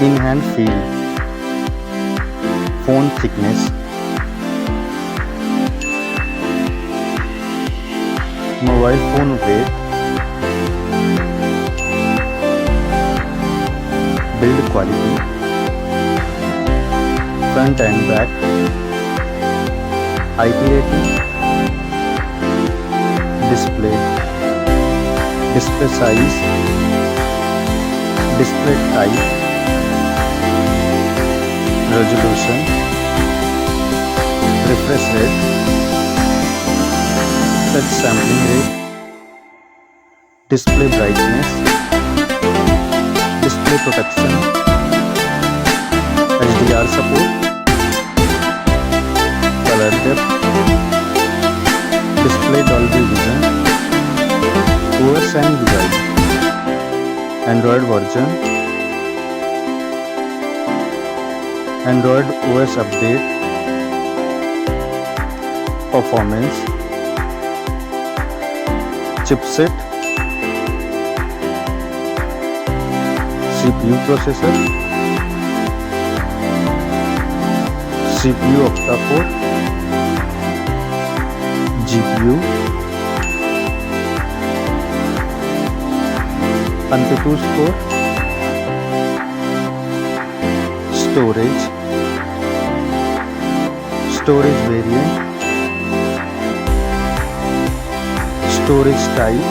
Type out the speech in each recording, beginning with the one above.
in hand feel, phone thickness, mobile phone weight, build quality, front and back, IP rating, display size, display type, resolution, refresh rate, touch sampling rate, display brightness, display protection, HDR support, color depth, display Dolby Vision, OS and UI, Android version, Android OS update, performance, chipset, CPU processor, CPU octa-core, GPU, AnTuTu score, storage variant, storage type,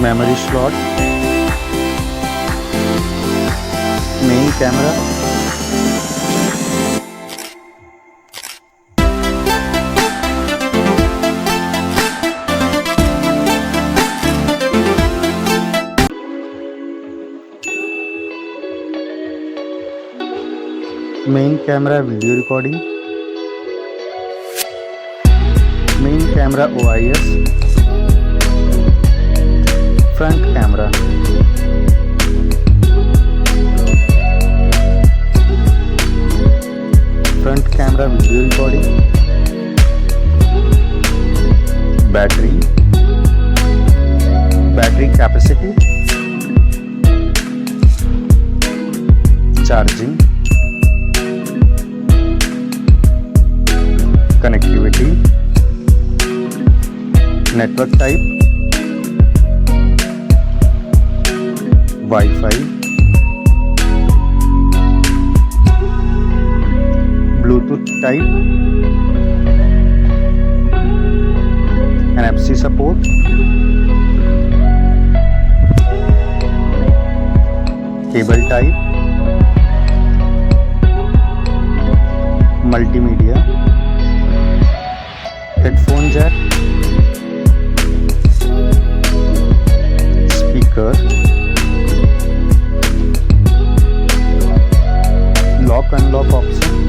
memory slot, main camera, main camera video recording, main camera OIS, front camera, front camera video recording, battery capacity, charging, connectivity, network type, Wi-Fi, Bluetooth type, NFC support, cable type, multimedia, headphone jack, speaker, lock unlock option,